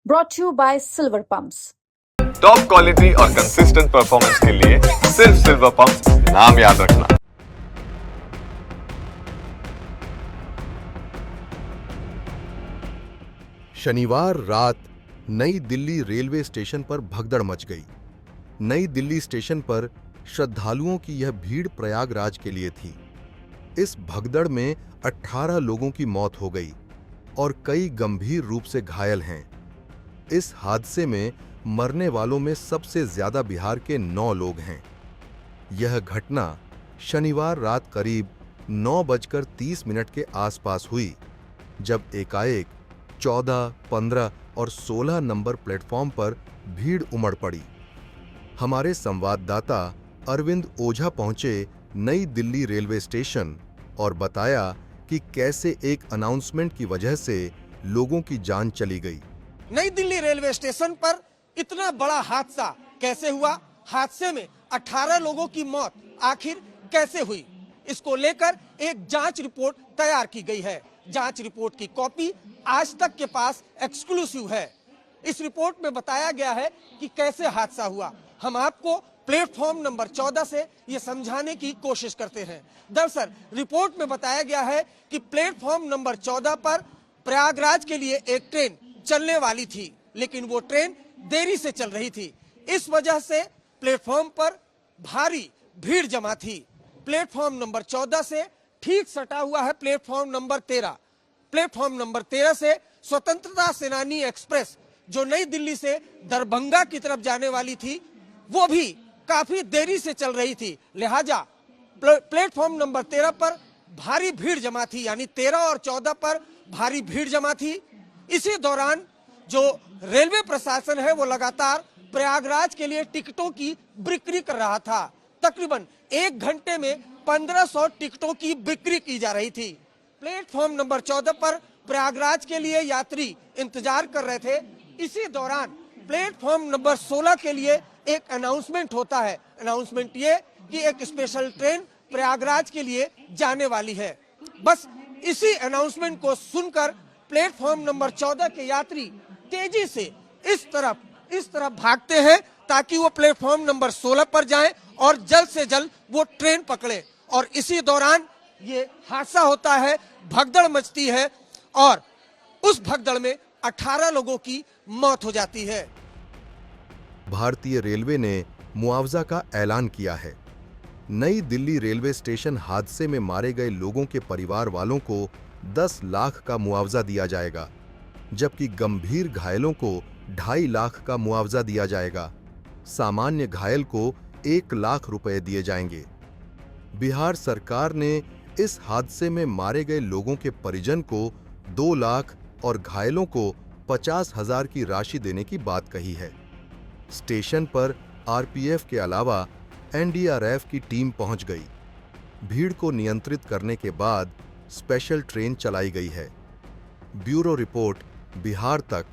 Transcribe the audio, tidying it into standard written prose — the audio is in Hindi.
brought to you by Silver Pumps. Top quality और कंसिस्टेंट परफॉर्मेंस के लिए सिर्फ सिल्वर पंप्स नाम याद रखना। शनिवार रात नई दिल्ली रेलवे स्टेशन पर भगदड़ मच गई। नई दिल्ली स्टेशन पर श्रद्धालुओं की यह भीड़ प्रयागराज के लिए थी। इस भगदड़ में 18 लोगों की मौत हो गई और कई गंभीर रूप से घायल हैं। इस हादसे में मरने वालों में सबसे ज्यादा बिहार के 9 लोग हैं। यह घटना शनिवार रात करीब 9:30 के आसपास हुई, जब एकाएक 14, 15 और 16 नंबर प्लेटफॉर्म पर भीड़ उमड़ पड़ी। हमारे संवाददाता अरविंद ओझा पहुंचे नई दिल्ली रेलवे स्टेशन और बताया कि कैसे एक अनाउंसमेंट की वजह से लोगों की जान चली गई। नई दिल्ली रेलवे स्टेशन पर इतना बड़ा हादसा कैसे हुआ? हादसे में 18 लोगों की मौत आखिर कैसे हुई? इसको लेकर एक जांच रिपोर्ट तैयार की गई है। जांच रिपोर्ट की कॉपी आज तक के पास एक्सक्लूसिव है। इस रिपोर्ट में बताया गया है कि कैसे हादसा हुआ। हम आपको प्लेटफॉर्म नंबर 14 से ये समझाने की कोशिश करते हैं। दरअसल रिपोर्ट में बताया गया है कि प्लेटफॉर्म नंबर 14 पर प्रयागराज के लिए एक ट्रेन चलने वाली थी, लेकिन वो ट्रेन देरी से चल रही थी। इस वजह से प्लेटफॉर्म पर भारी भीड़ जमा थी। प्लेटफॉर्म नंबर 14 से ठीक सटा हुआ है प्लेटफॉर्म नंबर 13। प्लेटफॉर्म नंबर 13 से स्वतंत्रता सेनानी एक्सप्रेस जो नई दिल्ली से दरभंगा की तरफ जाने वाली थी, वो भी काफी देरी से चल रही थी। लिहाजा प्लेटफॉर्म नंबर 13 पर भारी भीड़ जमा थी, यानी 13 और 14 पर भारी भीड़ जमा थी। इसी दौरान जो रेलवे प्रशासन है वो लगातार प्रयागराज के लिए टिकटों की बिक्री कर रहा था। तकरीबन 1 घंटे में 1500 टिकटों की बिक्री की जा रही थी। प्लेटफॉर्म नंबर 14 पर प्रयागराज के लिए यात्री इंतजार कर रहे थे। इसी दौरान प्लेटफॉर्म नंबर 16 के लिए एक अनाउंसमेंट होता है। अनाउंसमेंट ये कि एक स्पेशल ट्रेन प्रयागराज के लिए जाने वाली है। बस इसी अनाउंसमेंट को सुनकर प्लेटफॉर्म नंबर 14 के यात्री तेजी से इस तरफ भागते हैं ताकि वो प्लेटफॉर्म नंबर 16 पर जाएं और जल्द से जल्द वो ट्रेन पकड़े। और इसी दौरान ये हादसा होता है, भगदड़ मचती है और उस भगदड़ में 18 लोगों की मौत हो जाती है। भारतीय रेलवे ने मुआवजा का ऐलान किया है। नई दिल्ली रेलवे स्टेशन हादसे में मारे गए लोगों के परिवार वालों को 10 लाख का मुआवजा दिया जाएगा, जबकि गंभीर घायलों को 2.5 लाख का मुआवजा दिया जाएगा। सामान्य घायल को 1 लाख रुपए दिए जाएंगे। बिहार सरकार ने इस हादसे में मारे गए लोगों के परिजन को 2 लाख और घायलों को 50,000 की राशि देने की बात कही है। स्टेशन पर आरपीएफ के अलावा एनडीआरएफ की टीम पहुंच गई। भीड़ को नियंत्रित करने के बाद स्पेशल ट्रेन चलाई गई है। ब्यूरो रिपोर्ट, बिहार तक।